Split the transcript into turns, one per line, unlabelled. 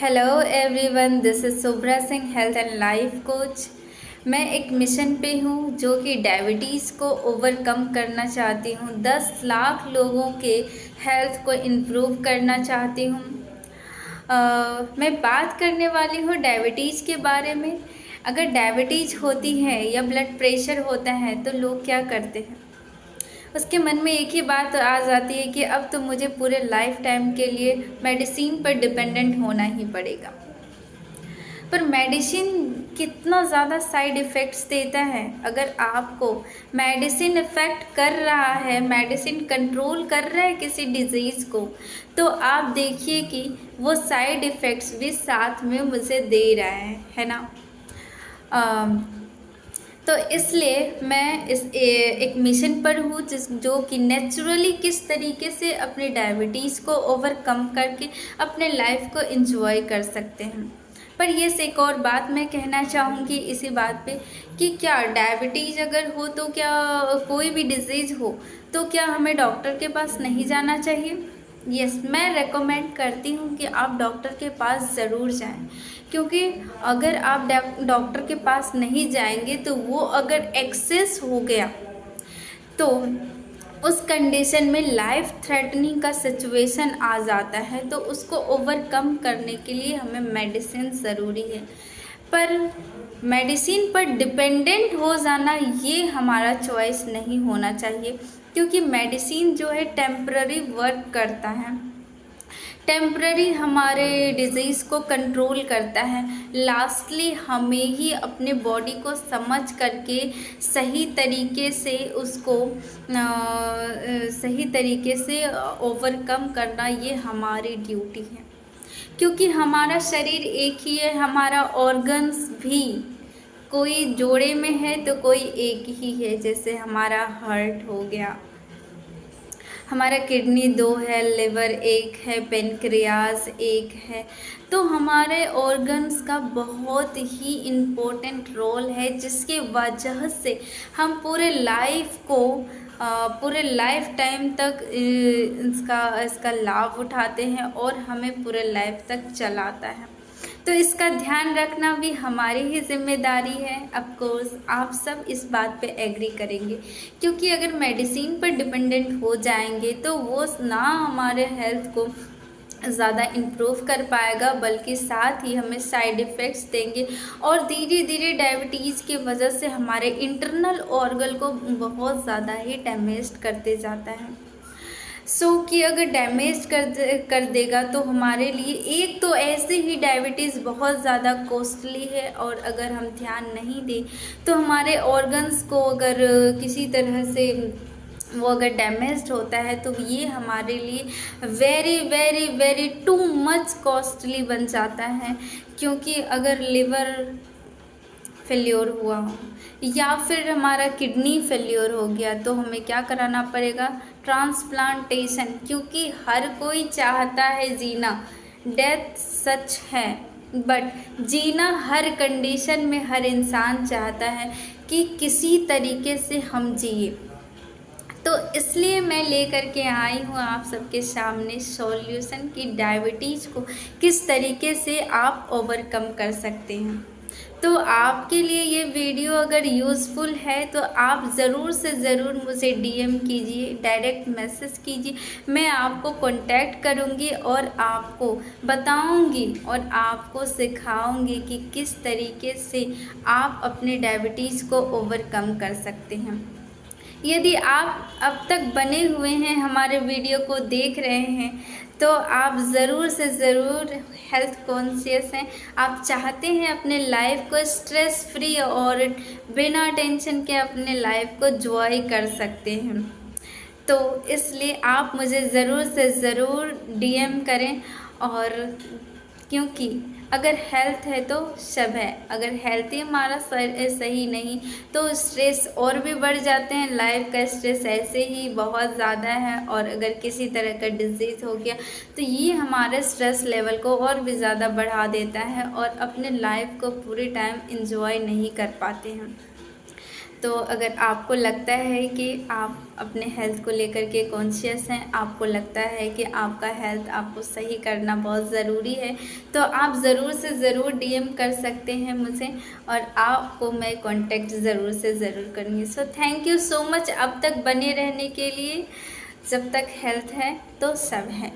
Hello everyone, this is Shubhra Singh, health and life coach. मैं एक mission पे हूँ जो कि डायबिटीज़ को ओवरकम करना चाहती हूँ। 10 लाख लोगों के हेल्थ को इम्प्रूव करना चाहती हूँ। मैं बात करने वाली हूँ डायबिटीज़ के बारे में। अगर डायबिटीज़ होती है या ब्लड प्रेशर होता है तो लोग क्या करते हैं? उसके मन में एक ही बात आ जाती है कि अब तो मुझे पूरे लाइफ टाइम के लिए मेडिसिन पर डिपेंडेंट होना ही पड़ेगा। पर मेडिसिन कितना ज़्यादा साइड इफ़ेक्ट्स देता है। अगर आपको मेडिसिन इफ़ेक्ट कर रहा है, मेडिसिन कंट्रोल कर रहा है किसी डिज़ीज़ को, तो आप देखिए कि वो साइड इफ़ेक्ट्स भी साथ में मुझे दे रहा है ना। तो इसलिए मैं एक मिशन पर हूँ जो कि नेचुरली किस तरीके से अपनी डायबिटीज़ को ओवरकम करके अपने लाइफ को एंजॉय कर सकते हैं। पर ये से एक और बात मैं कहना चाहूँगी इसी बात पे कि क्या डायबिटीज़ अगर हो तो क्या कोई भी डिज़ीज़ हो तो क्या हमें डॉक्टर के पास नहीं जाना चाहिए? यस, मैं रेकमेंड करती हूँ कि आप डॉक्टर के पास ज़रूर जाएं, क्योंकि अगर आप डॉक्टर के पास नहीं जाएंगे तो वो अगर एक्सेस हो गया तो उस कंडीशन में लाइफ थ्रेटनिंग का सिचुएशन आ जाता है, तो उसको ओवरकम करने के लिए हमें मेडिसिन ज़रूरी है। पर मेडिसिन पर डिपेंडेंट हो जाना ये हमारा चॉइस नहीं होना चाहिए, क्योंकि मेडिसिन जो है टेम्पररी वर्क करता है, टेम्प्ररी हमारे डिज़ीज़ को कंट्रोल करता है। लास्टली हमें ही अपने बॉडी को समझ करके सही तरीके से उसको सही तरीके से ओवरकम करना ये हमारी ड्यूटी है, क्योंकि हमारा शरीर एक ही है। हमारा ऑर्गन्स भी कोई जोड़े में है तो कोई एक ही है। जैसे हमारा हार्ट हो गया, हमारा किडनी 2 है, लिवर 1 है, पेनक्रियाज 1 है। तो हमारे ऑर्गन्स का बहुत ही इम्पोर्टेंट रोल है, जिसके वजह से हम पूरे लाइफ टाइम तक इसका लाभ उठाते हैं और हमें पूरे लाइफ तक चलाता है। तो इसका ध्यान रखना भी हमारी ही जिम्मेदारी है। ऑफ कोर्स आप सब इस बात पे एग्री करेंगे, क्योंकि अगर मेडिसिन पर डिपेंडेंट हो जाएंगे तो वो ना हमारे हेल्थ को ज़्यादा इम्प्रूव कर पाएगा, बल्कि साथ ही हमें साइड इफ़ेक्ट्स देंगे और धीरे धीरे डायबिटीज़ की वजह से हमारे इंटरनल ऑर्गन को बहुत ज़्यादा ही डैमेज करते जाता है। कि अगर डैमेज कर देगा तो हमारे लिए एक तो ऐसे ही डायबिटीज़ बहुत ज़्यादा कॉस्टली है, और अगर हम ध्यान नहीं दें तो हमारे ऑर्गन्स को अगर किसी तरह से वो अगर डैमेज्ड होता है तो ये हमारे लिए very very very too much costly बन जाता है। क्योंकि अगर लिवर फेल्योर हुआ हो या फिर हमारा किडनी फेल्योर हो गया तो हमें क्या कराना पड़ेगा? ट्रांसप्लांटेशन। क्योंकि हर कोई चाहता है जीना, डेथ सच है, बट जीना हर कंडीशन में हर इंसान चाहता है कि किसी तरीके से हम जिए। तो इसलिए मैं लेकर के आई हूँ आप सबके सामने सॉल्यूशन कि डायबिटीज़ को किस तरीके से आप ओवरकम कर सकते हैं। तो आपके लिए ये वीडियो अगर यूज़फुल है तो आप ज़रूर से ज़रूर मुझे डीएम कीजिए, डायरेक्ट मैसेज कीजिए। मैं आपको कांटेक्ट करूँगी और आपको बताऊँगी और आपको सिखाऊँगी कि किस तरीके से आप अपने डायबिटीज़ को ओवरकम कर सकते हैं। यदि आप अब तक बने हुए हैं, हमारे वीडियो को देख रहे हैं, तो आप ज़रूर से ज़रूर हेल्थ कॉन्शियस हैं। आप चाहते हैं अपने लाइफ को स्ट्रेस फ्री और बिना टेंशन के अपने लाइफ को जॉय कर सकते हैं। तो इसलिए आप मुझे ज़रूर से ज़रूर डीएम करें। और क्योंकि अगर हेल्थ है तो सब है, अगर हेल्थ ही हमारा सही नहीं तो स्ट्रेस और भी बढ़ जाते हैं। लाइफ का स्ट्रेस ऐसे ही बहुत ज़्यादा है, और अगर किसी तरह का डिजीज़ हो गया तो ये हमारे स्ट्रेस लेवल को और भी ज़्यादा बढ़ा देता है और अपने लाइफ को पूरे टाइम इंजॉय नहीं कर पाते हैं। तो अगर आपको लगता है कि आप अपने हेल्थ को लेकर के कॉन्शियस हैं, आपको लगता है कि आपका हेल्थ आपको सही करना बहुत ज़रूरी है, तो आप ज़रूर से ज़रूर डीएम कर सकते हैं मुझे, और आपको मैं कांटेक्ट ज़रूर से ज़रूर करूँगी। So thank you so much अब तक बने रहने के लिए। जब तक हेल्थ है तो सब है।